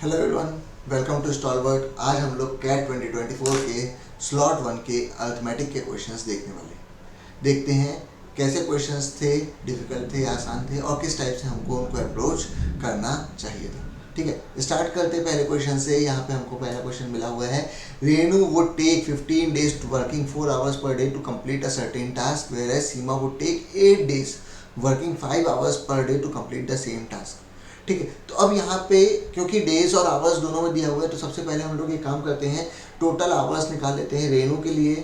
Hello everyone, welcome to Stalwart. आज हम लोग कैट 2024 के स्लॉट 1 के अर्थमेटिक के क्वेश्चंस देखने वाले हैं। देखते हैं कैसे क्वेश्चंस थे, डिफिकल्ट थे, आसान थे और किस टाइप से हमको उनको अप्रोच करना चाहिए था। ठीक है, स्टार्ट करते हैं पहले क्वेश्चन से। यहाँ पे हमको पहला क्वेश्चन मिला हुआ है, Renu would take 15 days to working 4 hours per day to complete a certain task, whereas Seema would take 8 days working 5 hours per day to complete the same task. ठीक है, तो अब यहाँ पे क्योंकि डेज और आवर्स दोनों में दिया हुआ है, तो सबसे पहले हम लोग ये काम करते हैं, टोटल आवर्स निकाल लेते हैं रेनू के लिए।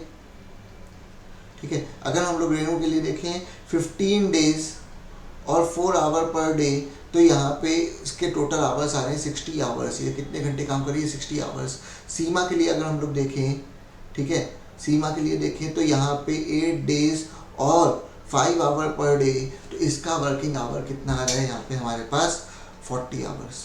ठीक है, अगर हम लोग रेनू के लिए देखें 15 डेज और 4 आवर पर डे, तो यहाँ पे इसके टोटल आवर्स आ रहे हैं 60 आवर्स। ये कितने घंटे काम कर रही है? 60 आवर्स। सीमा के लिए अगर हम लोग देखें, ठीक है, सीमा के लिए देखें तो यहाँ पे 8 डेज और 5 आवर पर डे, तो इसका वर्किंग आवर कितना आ रहा है यहाँ पे हमारे पास? 40 आवर्स।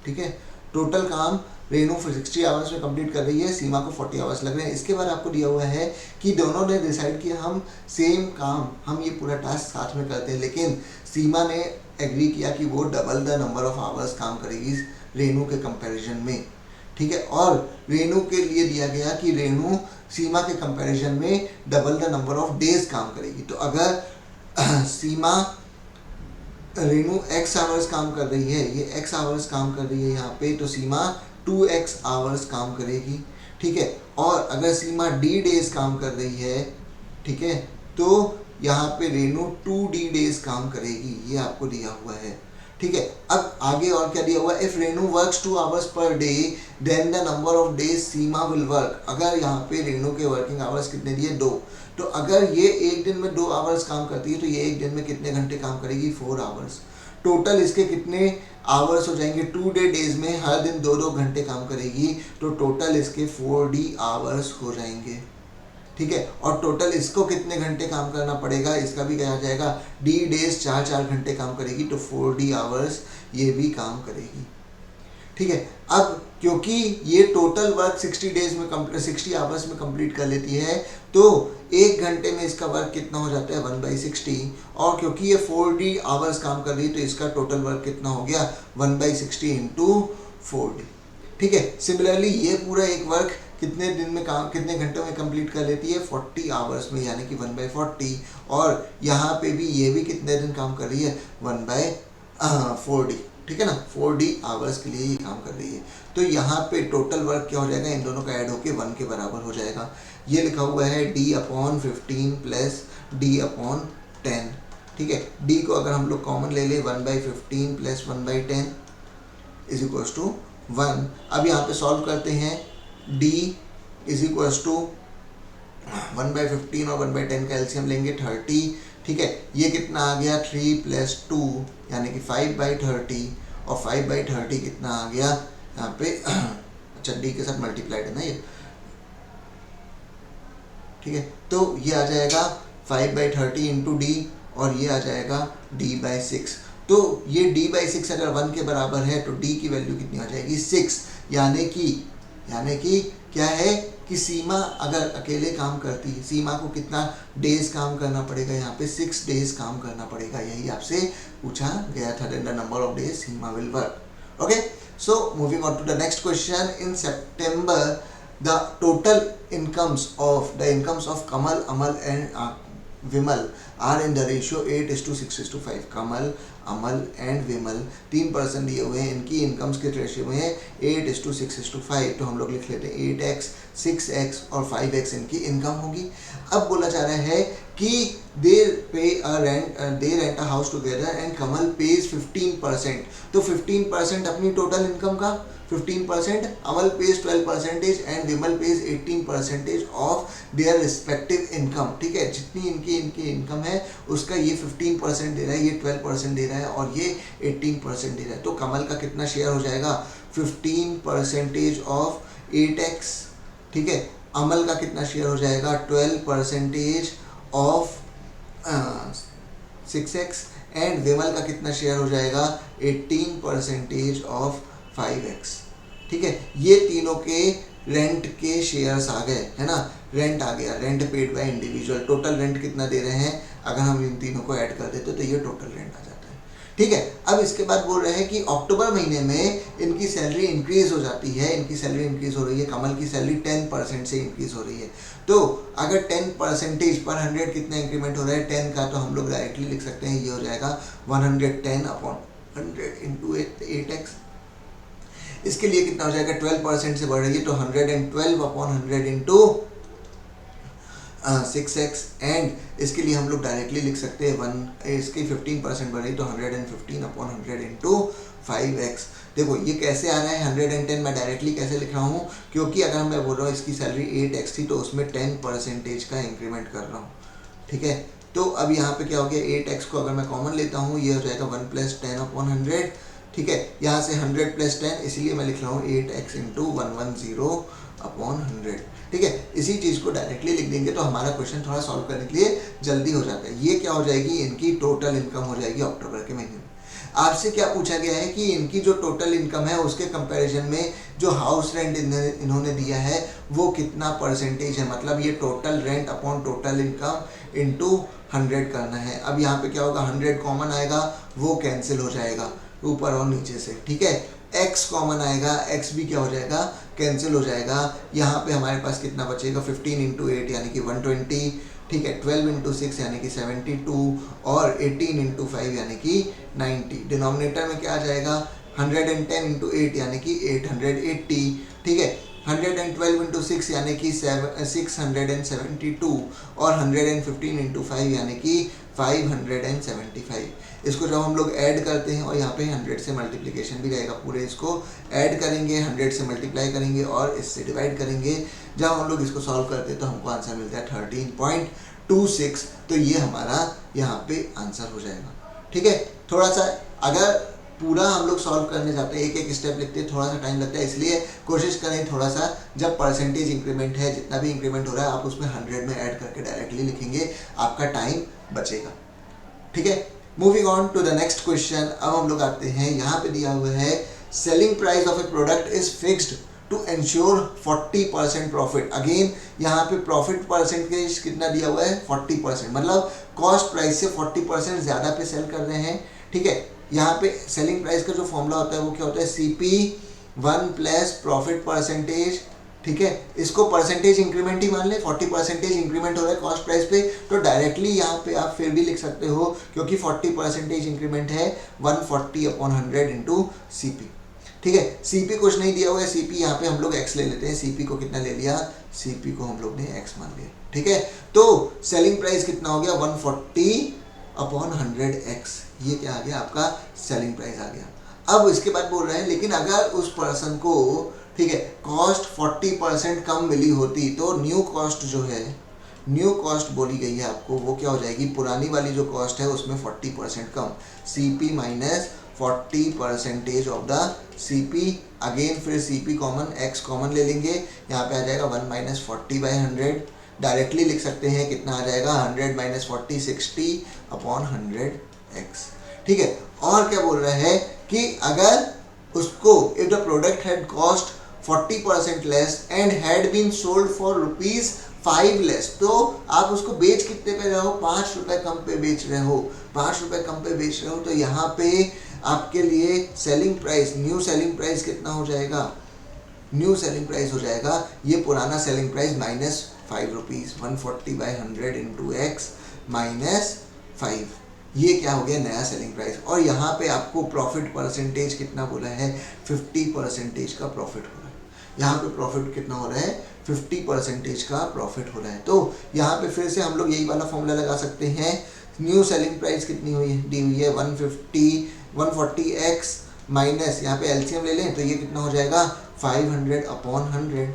ठीक है, टोटल काम रेनू 60 आवर्स में कंप्लीट कर रही है, सीमा को 40 आवर्स लग रहे हैं। इसके बाद आपको दिया हुआ है कि दोनों ने डिसाइड किया हम सेम काम, हम ये पूरा टास्क साथ में करते हैं, लेकिन सीमा ने एग्री किया कि वो double the number of hours काम करेगी रेनू के कंपैरिजन में। ठीक है, और रेनू के लिए दिया गया कि रेनू सीमा के कंपैरिजन में double the number of days काम करेगी। तो अगर रेनू x आवर्स काम कर रही है, ये x आवर्स काम कर रही है यहाँ पे, तो सीमा 2x आवर्स काम करेगी। ठीक है, और अगर सीमा d डेज काम कर रही है, ठीक है, तो यहाँ पे रेनू 2d डेज काम करेगी। ये आपको दिया हुआ है। ठीक है, अब आगे और क्या दिया हुआ है? If Renu works 2 hours per day then the number of days Seema will work. अगर यहाँ पे रेनू के वर्किंग आवर्स कितने दिए? 2। तो अगर ये एक दिन में 2 आवर्स काम करती है, तो ये एक दिन में कितने घंटे काम करेगी? 4 आवर्स। टोटल इसके कितने आवर्स हो जाएंगे? 2 डेज में हर दिन 2-2 घंटे काम करेगी, तो टोटल इसके 4d आवर्स हो जाएंगे। ठीक है, और टोटल इसको कितने घंटे काम करना पड़ेगा? इसका भी क्या आ जाएगा? d डेज 4-4 घंटे काम करेगी, तो 4d आवर्स ये भी काम करेगी। ठीक है, अब क्योंकि ये टोटल वर्क 60 आवर्स में कंप्लीट कर लेती है, तो एक घंटे में इसका वर्क कितना हो जाता है? 1/60। और क्योंकि ये 4d आवर्स काम कर रही है, तो इसका टोटल वर्क कितना हो गया? 1/60 इंटू 4d। ठीक है, सिमिलरली ये पूरा एक वर्क कितने दिन में काम, कितने घंटों में कंप्लीट कर लेती है? 40 आवर्स में, यानी कि 1/40। और यहाँ पे भी ये भी कितने दिन काम कर रही है? 1/4d। ठीक है ना, 4d आवर्स के लिए ये काम कर रही है। तो यहाँ पे टोटल वर्क क्या हो जाएगा? इन दोनों का ऐड होके 1 के बराबर हो जाएगा। ये लिखा हुआ है d/15 प्लस d/10। ठीक है, d को अगर हम लोग कॉमन ले लें, 1/15 प्लस 1/10 इज इक्वल्स टू 1। अब यहाँ पे सॉल्व करते हैं, d इज इक्वल्स टू 1/15 और 1/10 का एलसीएम लेंगे 30। ठीक है, ये कितना आ गया? 3 + 2 यानी कि 5/30, और 5/30 कितना आ गया यहाँ पे? अच्छा, d के साथ मल्टीप्लाइड है ना ये। ठीक है, तो ये आ जाएगा 5/30 इंटू d, और ये आ जाएगा d/6। तो ये d/6 अगर 1 के बराबर है, तो d की वैल्यू कितनी हो जाएगी? 6। यानी कि क्या है कि सीमा अगर अकेले काम करती है, सीमा को कितना डेज काम करना पड़ेगा? यहाँ पे 6 डेज काम करना पड़ेगा। यही आपसे पूछा गया था, the number of days Seema will work. Okay, so moving on to the next question. In September the total incomes of Kamal, Amal and Vimal are in the ratio 8:6:5। Kamal, Amal and Vimal 3 person दिए हुए हैं, इनकी इनकम्स के रेशियो में है 8:6:5। तो हम लोग लिख लेते हैं 8x, 6x और 5x इनकी इनकम होगी। अब बोला जा रहा है कि they rent a house together and Kamal pays 15%। तो 15% अपनी टोटल इनकम का, 15%, Amal pays 12% and Vimal pays 18% of their respective income. ठीक है, जितनी इनकी इनकम है उसका ये 15% दे रहा है, ये 12% दे रहा है, और ये 18% दे रहा है। तो कमल का कितना शेयर हो जाएगा? 15% ऑफ 8x। ठीक है, अमल का कितना शेयर हो जाएगा? 12% ऑफ 6x, एंड विमल का कितना शेयर हो जाएगा? 18% ऑफ 5x। ठीक है, ये तीनों के रेंट के शेयर्स आ गए, है ना, रेंट आ गया, rent paid by individual. Total rent कितना दे रहे हैं? अगर हम इन तीनों को ऐड कर देते तो ये टोटल रेंट आ जाता है। ठीक है। अब इसके बाद बोल रहे हैं कि अक्टूबर महीने में इनकी सैलरी इंक्रीज हो जाती है, इनकी सैलरी इंक्रीज हो रही है, कमल की सैलरी 10% से इंक्रीज हो रही है। तो अगर 10% पर 100 कितना इंक्रीमेंट हो रहा है 10 का, तो हम लोग डायरेक्टली लिख सकते हैं, ये हो जाएगा 110 अपॉन 100 इंटू 8x। इसके लिए कितना हो जाएगा, 12% से बढ़ रही है तो 112 अपॉन 100 इंटू 6x। एंड इसके लिए हम लोग डायरेक्टली लिख सकते हैं इसकी 15% बढ़ रही तो 115 अपॉन 100 इंटू 5x। देखो ये कैसे आ रहा है 110, मैं डायरेक्टली कैसे लिख रहा हूँ, क्योंकि अगर मैं बोल रहा हूँ इसकी सैलरी 8x थी तो उसमें 10% का इंक्रीमेंट कर रहा हूँ, ठीक है। तो अब यहाँ पे क्या हो गया, 8x को अगर मैं कॉमन लेता हूँ ये हो जाएगा 1 + 10 अपॉन 100, ठीक है। यहाँ से 100 + 10, इसलिए मैं लिख रहा हूँ 8x इंटू 110 अपॉन 100, ठीक है। इसी चीज़ को डायरेक्टली लिख देंगे तो हमारा क्वेश्चन थोड़ा सॉल्व करने के लिए जल्दी हो जाता है। ये क्या हो जाएगी, इनकी टोटल इनकम हो जाएगी अक्टूबर के महीने में। आपसे क्या पूछा गया है कि इनकी जो टोटल इनकम है उसके कंपैरिजन में जो हाउस रेंट इन्होंने दिया है वो कितना परसेंटेज है, मतलब ये total rent upon total income into 100 करना है। अब यहाँ पे क्या होगा, 100 कॉमन आएगा, वो कैंसिल हो जाएगा ऊपर और नीचे से, ठीक है। x कॉमन आएगा, x भी क्या हो जाएगा, कैंसिल हो जाएगा। यहाँ पे हमारे पास कितना बचेगा, 15 इंटू 8 यानी कि 120, ठीक है। 12 इंटू 6 यानी कि 72 और 18 इंटू 5 यानी कि 90। डिनोमिनेटर में क्या आ जाएगा, 110 इंटू 8 यानी कि 880, ठीक है। 112 इंटू 6 यानी कि 672 और 115 इंटू 5 यानी कि 575। इसको जब हम लोग ऐड करते हैं और यहाँ पे 100 से मल्टीप्लिकेशन भी रहेगा, पूरे इसको ऐड करेंगे, 100 से मल्टीप्लाई करेंगे और इससे डिवाइड करेंगे। जब हम लोग इसको सॉल्व करते हैं तो हमको आंसर मिलता है 13.26। तो ये हमारा यहाँ पे आंसर हो जाएगा, ठीक है। थोड़ा सा अगर पूरा हम लोग सॉल्व करने जाते हैं, एक एक स्टेप लिखते हैं, थोड़ा सा टाइम लगता है, इसलिए कोशिश करें थोड़ा सा, जब परसेंटेज इंक्रीमेंट है, जितना भी इंक्रीमेंट हो रहा है आप उसमें 100 में ऐड करके डायरेक्टली लिखेंगे, आपका टाइम बचेगा, ठीक है। Moving on to the next question. अब हम लोग आते हैं, यहाँ पे दिया हुआ है selling price of a product is fixed to ensure 40% profit. Again यहाँ पे प्रॉफिट परसेंटेज कितना दिया हुआ है, 40%, मतलब कॉस्ट प्राइस से 40% ज़्यादा पे सेल कर रहे हैं, ठीक है। यहाँ पे सेलिंग प्राइस का जो फॉर्मूला होता है वो क्या होता है, CP1 प्लस प्रॉफिट परसेंटेज, ठीक है। इसको परसेंटेज इंक्रीमेंट ही मान लें, 40% इंक्रीमेंट हो रहा है कॉस्ट प्राइस पे, तो डायरेक्टली यहाँ पे आप फिर भी लिख सकते हो, क्योंकि 40% इंक्रीमेंट है 140 अपॉन 100 इंटू CP, ठीक है। CP कुछ नहीं दिया हुआ है, CP यहाँ पे हम लोग x ले लेते हैं। CP को कितना ले लिया, CP को हम लोग ने x मान लिया, ठीक है। तो सेलिंग प्राइस कितना हो गया, 140 अपॉन 100x, ये क्या आ गया, आपका सेलिंग प्राइस आ गया। अब इसके बाद बोल रहे हैं, लेकिन अगर उस पर्सन को, ठीक है, कॉस्ट 40% कम मिली होती तो न्यू कॉस्ट जो है, न्यू कॉस्ट बोली गई है आपको, वो क्या हो जाएगी, पुरानी वाली जो कॉस्ट है उसमें 40% कम, CP minus 40% of the CP। Again फिर CP कॉमन, x कॉमन ले लेंगे, यहाँ पे आ जाएगा 1 माइनस 40/100, डायरेक्टली लिख सकते हैं, कितना आ जाएगा, 100 माइनस 40 60 अपॉन 100x, ठीक है। और क्या बोल रहे हैं कि अगर उसको, if the product had cost 40% less and had been sold for ₹5 less, तो आप उसको बेच कितने पे रहे हो, 5 रुपये कम पे बेच रहे हो, 5 रुपये कम पे बेच रहे हो, तो यहाँ पे आपके लिए selling price, new selling price कितना हो जाएगा, न्यू सेलिंग प्राइस हो जाएगा ये पुराना selling price minus 5 rupees, 140/100 into x minus 5, ये क्या हो गया, नया सेलिंग प्राइस। और यहाँ पे आपको प्रॉफिट परसेंटेज कितना बोला है, 50% का प्रॉफिट हो रहा है। यहाँ पे प्रॉफिट कितना हो रहा है, 50% का प्रॉफिट हो रहा है। तो यहाँ पे फिर से हम लोग यही वाला फॉर्मूला लगा सकते हैं, न्यू सेलिंग प्राइस कितनी हुई है, दी हुई है 140x माइनस, यहाँ पे LCM ले लें तो ये कितना हो जाएगा, 500 upon 100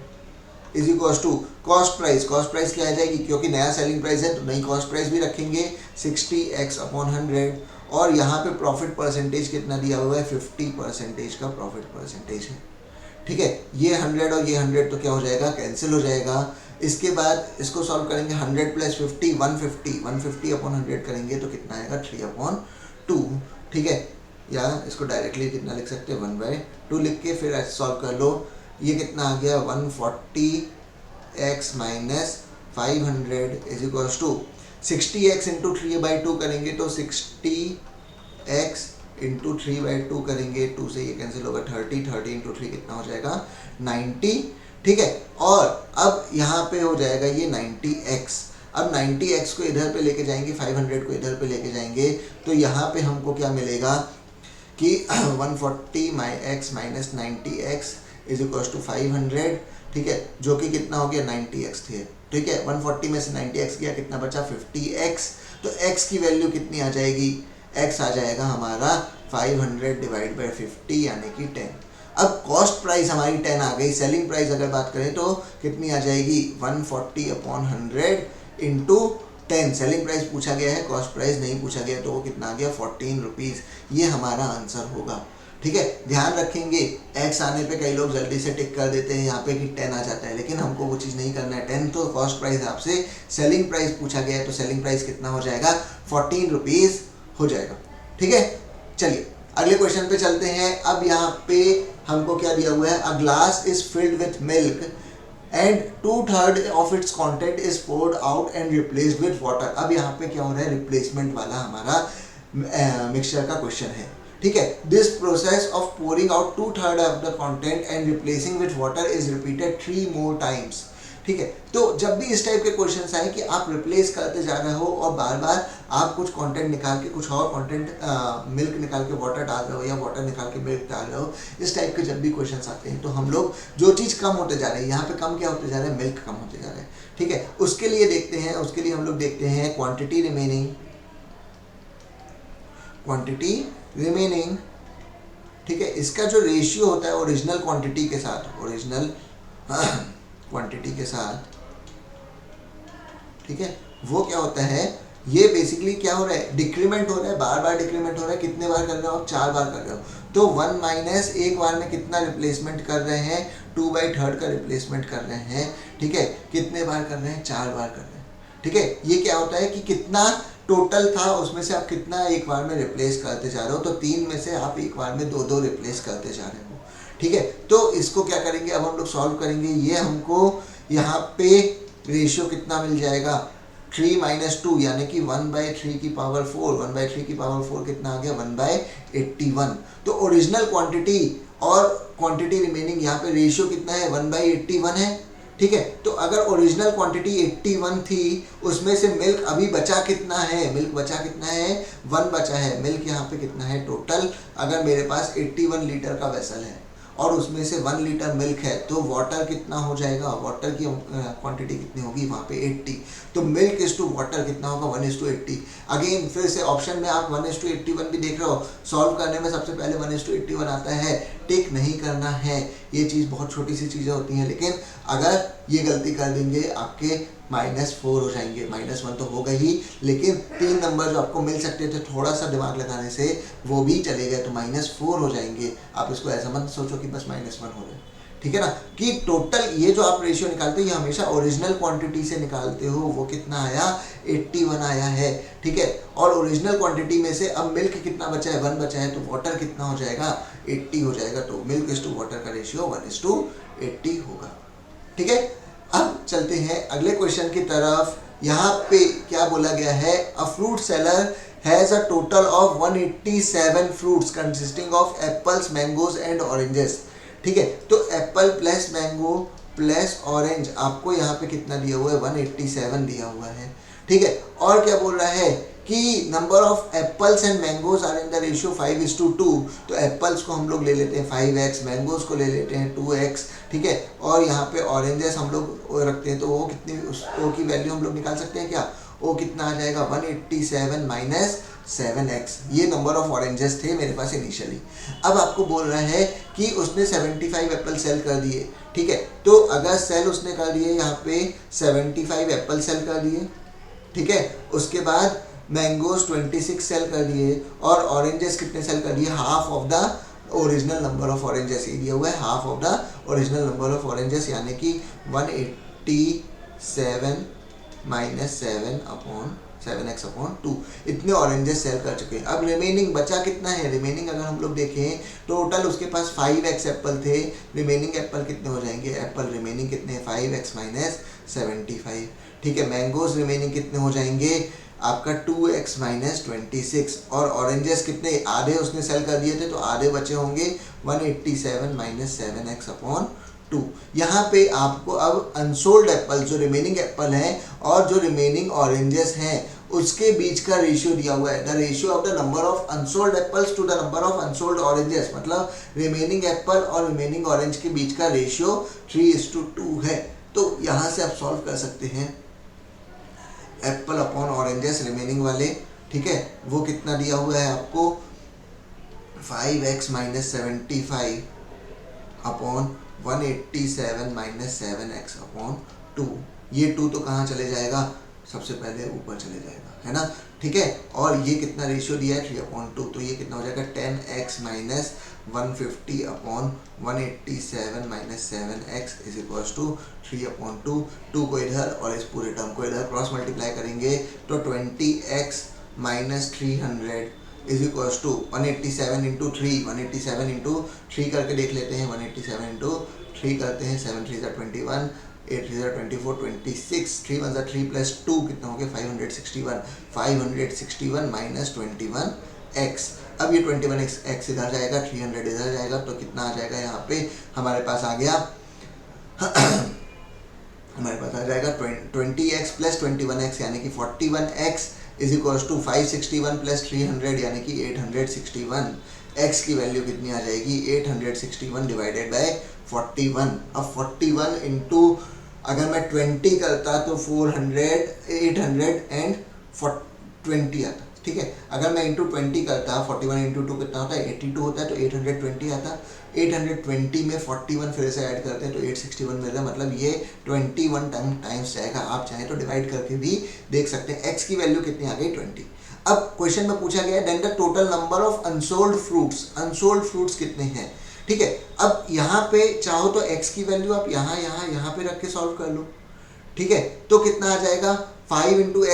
is equals to cost price. Cost price क्या आ जाएगी, क्योंकि नया सेलिंग प्राइस है तो नई कॉस्ट प्राइस भी रखेंगे, 60x अपॉन 100। और यहाँ पे प्रॉफिट परसेंटेज कितना दिया हुआ है, 50% का प्रॉफिट परसेंटेज है, ठीक है। ये 100 और ये 100 तो क्या हो जाएगा, कैंसिल हो जाएगा। इसके बाद इसको सॉल्व करेंगे, 100 प्लस 50 150 अपॉन 100 करेंगे तो कितना आएगा, 3/2, ठीक है। या इसको डायरेक्टली कितना लिख सकते हैं, 1/2 लिख के फिर सॉल्व कर लो। ये कितना आ गया, 140x minus 500 is equals to 60x into 3/2 करेंगे तो 60x इंटू 3/2 करेंगे, 2 से ये कैंसिल होगा, 30, 30 इंटू 3 कितना हो जाएगा 90, ठीक है। और अब यहाँ पे हो जाएगा ये 90x। अब 90x को इधर पे लेके जाएंगे, 500 को इधर पे लेके जाएंगे, तो यहाँ पे हमको क्या मिलेगा कि 140 x minus 90x is equal to 500, ठीक है, जो कि कितना हो गया 90x थे, ठीक है। 140 में से 90x गया, कितना बचा 50x। तो x की वैल्यू कितनी आ जाएगी, x आ जाएगा हमारा 500 डिवाइड बाई 50 यानी कि 10। अब कॉस्ट प्राइस हमारी 10 आ गई, सेलिंग प्राइस अगर बात करें तो कितनी आ जाएगी 140/100 इंटू 10। सेलिंग प्राइस पूछा गया है, कॉस्ट प्राइस नहीं पूछा गया, तो वो कितना आ गया 14 रुपीज़। ये हमारा आंसर होगा, ठीक है। ध्यान रखेंगे x आने पे कई लोग जल्दी से टिक कर देते हैं यहाँ पे कि 10 आ जाता है, लेकिन हमको वो चीज़ नहीं करना है। 10 तो कॉस्ट प्राइस, आपसे सेलिंग प्राइस पूछा गया है, तो सेलिंग प्राइस कितना हो जाएगा 14 रुपीज़ हो जाएगा, ठीक है। चलिए अगले क्वेश्चन पे चलते हैं। अब यहाँ पे हमको क्या दिया हुआ है, a glass is filled with milk and 2/3 of its content is poured out and replaced with water. अब यहाँ पे क्या हो रहा है, रिप्लेसमेंट वाला हमारा मिक्सचर का क्वेश्चन है, ठीक है। This process of pouring out 2/3 of the content and replacing with water is repeated 3 more times, ठीक है। तो जब भी इस टाइप के क्वेश्चन आए कि आप रिप्लेस करते जा रहे हो और बार बार आप कुछ कंटेंट निकाल के कुछ और कंटेंट मिल्क निकाल के वाटर डाल रहे हो या वाटर निकाल के मिल्क डाल रहे हो, इस टाइप के जब भी क्वेश्चन आते हैं तो हम लोग जो चीज़ कम होते जा रही है, यहाँ पे कम क्या होते जा रहे हैं, मिल्क कम होते जा रहे हैं, ठीक है। उसके लिए देखते हैं, उसके लिए हम लोग देखते हैं क्वांटिटी रिमेनिंग, ठीक है। इसका जो रेशियो होता है ओरिजिनल क्वांटिटी के साथ, ठीक है, वो क्या होता है, ये बेसिकली क्या हो रहा है, डिक्रीमेंट हो रहा है, बार बार डिक्रीमेंट हो रहा है। कितने बार कर रहे हो आप, 4 बार कर रहे हो, तो 1 माइनस एक बार में कितना रिप्लेसमेंट कर रहे हैं, 2/3 का रिप्लेसमेंट कर रहे हैं, ठीक है। कितने बार कर रहे हैं, 4 बार कर रहे हैं, ठीक है। ये क्या होता है कि कितना टोटल था उसमें से आप कितना एक बार में रिप्लेस करते जा रहे हो, तो 3 में से आप एक बार में 2 रिप्लेस करते जा रहे हो, ठीक है। तो इसको क्या करेंगे, अब हम लोग सॉल्व करेंगे। ये हमको यहाँ पे रेशियो कितना मिल जाएगा, 3 - 2 यानी कि 1/3 की पावर 4, 1/3 की पावर 4 कितना आ गया 1/81। तो ओरिजिनल क्वांटिटी और क्वांटिटी रिमेनिंग, यहाँ पे रेशियो कितना है 1/81 है, ठीक है। तो अगर ओरिजिनल क्वांटिटी 81 थी, उसमें से मिल्क अभी बचा कितना है, 1 बचा है। मिल्क यहाँ पे कितना है टोटल, अगर मेरे पास 81 लीटर का वेसल है और उसमें से 1 लीटर मिल्क है, तो वाटर कितना हो जाएगा, वाटर की क्वांटिटी कितनी होगी वहाँ पे 80। तो मिल्क इज टू वाटर कितना होगा 1:80। अगेन फिर से ऑप्शन में आप 1:81 भी देख रहे हो, सॉल्व करने में सबसे पहले 1:81 आता है, टिक नहीं करना है। ये चीज़ बहुत छोटी सी चीज़ें होती हैं, लेकिन अगर ये गलती कर देंगे आपके -4 हो जाएंगे। -1 तो होगा ही, लेकिन 3 नंबर जो आपको मिल सकते थे थोड़ा सा दिमाग लगाने से वो भी चले गए, तो -4 हो जाएंगे। आप इसको ऐसा मत सोचो कि बस -1 हो गए, ठीक है ना। कि टोटल ये जो आप रेशियो निकालते हो ये हमेशा ओरिजिनल क्वांटिटी से निकालते हो, वो कितना आया 81 आया है, ठीक है। और ओरिजिनल क्वांटिटी में से अब मिल्क कितना बचा है 1 बचा है, तो वाटर कितना हो जाएगा 80 हो जाएगा। तो मिल्क इज टू वाटर का रेशियो 1:80 होगा, ठीक है। अब चलते हैं अगले क्वेश्चन की तरफ। यहाँ पे क्या बोला गया है, a fruit seller has a total of 187 fruits consisting of apples, mangoes and oranges, ठीक है। तो Apple plus mango plus orange आपको यहाँ पे कितना दिया हुआ है 187 दिया हुआ है, ठीक है। और क्या बोल रहा है कि number of apples and mangoes are in the ratio 5:2। तो एप्पल्स को हम लोग ले लेते हैं 5x, मैंगोज को ले लेते हैं 2x, ठीक है। और यहाँ पे ऑरेंजेस हम लोग रखते हैं, तो वो कितनी, उस ओ की वैल्यू हम लोग निकाल सकते हैं क्या, ओ कितना आ जाएगा 187 - 7x। ये नंबर ऑफ ऑरेंजेस थे मेरे पास इनिशियली। अब आपको बोल रहा है कि उसने 75 एप्पल सेल कर दिए, ठीक है। तो अगर सेल उसने कर दिए यहाँ पे 75 एप्पल सेल कर दिए, ठीक है। उसके बाद मैंगोज 26 सेल कर दिए और ऑरेंजेस कितने सेल कर दिए, half of the original number of oranges. ये दिया हुआ है half of the original number of oranges, यानी कि 187 - 7x/2 इतने ऑरेंजेस सेल कर चुके हैं। अब रिमेनिंग बचा कितना है, रिमेनिंग अगर हम लोग देखें टोटल उसके पास 5x एप्पल थे, रिमेनिंग एप्पल कितने हो जाएंगे, एप्पल रिमेनिंग कितने 5x - 75, ठीक है। मैंगोज रिमेनिंग कितने हो जाएंगे आपका 2x माइनस 26 और ऑरेंजेस कितने आधे उसने सेल कर दिए थे तो आधे बचे होंगे 187 माइनस 7x अपॉन 2। यहाँ पे आपको अब अनसोल्ड एप्पल जो रिमेनिंग एप्पल हैं और जो रिमेनिंग ऑरेंजेस हैं उसके बीच का रेशियो दिया हुआ है, the ratio of the number of unsold apples to the number of unsold oranges, मतलब रिमेनिंग एप्पल और रिमेनिंग ऑरेंज के बीच का रेशियो 3:2 है। तो यहाँ से आप सॉल्व कर सकते हैं एप्पल अपॉन ऑरेंजेस रिमेनिंग वाले, ठीक है, वो कितना दिया हुआ है आपको 5x minus 75 upon 187 minus 7x upon 2। ये 2 तो कहाँ चले जाएगा, सबसे पहले ऊपर चले जाएगा, है ना, ठीक है। और ये कितना रेशियो दिया है 3/2, तो ये कितना हो जाएगा 10x minus 150 upon 187 minus 7x is equals to 3/2। 2 को इधर और इस पूरे टर्म को इधर क्रॉस मल्टीप्लाई करेंगे तो 20x minus 300 is equals to 187 into 3, 187 into 3 करके देख लेते हैं, 187 इंटू 3 करते हैं, 7 3 21, 8 3 24, 26, 3 1 3 प्लस 2 कितना हो गया 561, 561 माइनस 21x। अब ये 21x इधर जाएगा, 300 इधर जाएगा, तो कितना आ जाएगा यहाँ पे हमारे पास आ गया हमारे पास आ जाएगा 20x प्लस 21x यानी कि 41x is equals to 561 plus 300 यानी कि 861। x की वैल्यू कितनी आ जाएगी 861 डिवाइडेड बाय 41। अब 41 इंटू अगर मैं 20 करता तो 820 आता, ठीक है। अगर मैं इंटू 20 करता 41 इंटू 2 कितना होता है 82 होता है, तो 820 आता। 820 में 41 फिर से ऐड करते हैं तो 861 मिल रहा है, मतलब ये 21 टाइम्स जाएगा। आप चाहें तो डिवाइड करके भी देख सकते हैं। x की वैल्यू कितनी आ गई 20। अब क्वेश्चन में पूछा गया then the total number of unsold fruits कितने हैं, ठीक है। अब यहाँ पे चाहो तो x की वैल्यू आप यहाँ पे रख के सॉल्व कर लो, ठीक है। तो कितना आ जाएगा 5 इंटू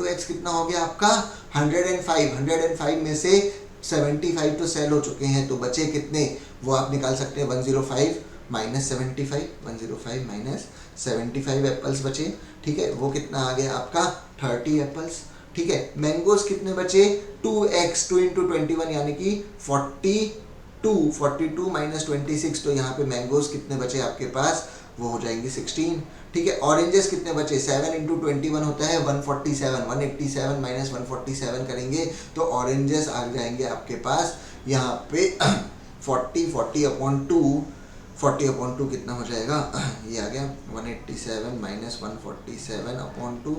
एक्स कितना हो गया आपका 105 में से 75 तो सेल हो चुके हैं, तो बचे कितने वो आप निकाल सकते हैं 105 माइनस 75, 105 माइनस 75 एप्पल्स बचे, ठीक है। वो कितना आ गया आपका 30 एप्पल्स, ठीक है। मैंगोज कितने बचे 2x 2 इंटू 21 यानी कि 42 माइनस 26, तो यहाँ पे मैंगोज कितने बचे आपके पास वो हो जाएंगे 16, ठीक है। ऑरेंजेस कितने बचे 7 इंटू 21 होता है 147, 187 माइनस 147 करेंगे तो ऑरेंजेस आ जाएंगे आपके पास यहाँ पे 40 अपॉन 2 कितना हो जाएगा ये आ गया 187 माइनस 147 अपॉन 2,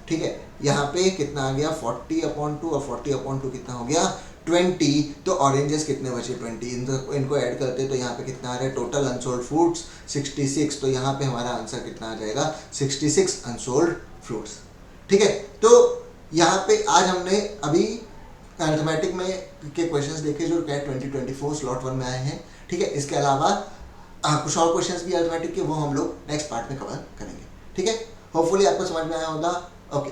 ठीक है। यहाँ पे कितना आ गया 40 अपॉन 2 और 40 अपॉन 2 कितना हो गया 20, तो ऑरेंजेस कितने बचे 20, इनको ऐड करते तो यहाँ पे कितना आ रहा है टोटल अनसोल्ड फ्रूट्स 66, तो यहाँ पे हमारा आंसर कितना आ जाएगा 66 अनसोल्ड फ्रूट्स, ठीक है। तो यहाँ पे आज हमने अभी अरिथमेटिक में के क्वेश्चंस देखे जो कैट 2024 स्लॉट 1 में आए हैं, ठीक है। इसके अलावा कुछ और क्वेश्चंस भी अरिथमेटिक के वो हम लोग नेक्स्ट पार्ट में कवर करेंगे, ठीक है। होपफुली आपको समझ में आया होगा। ओके।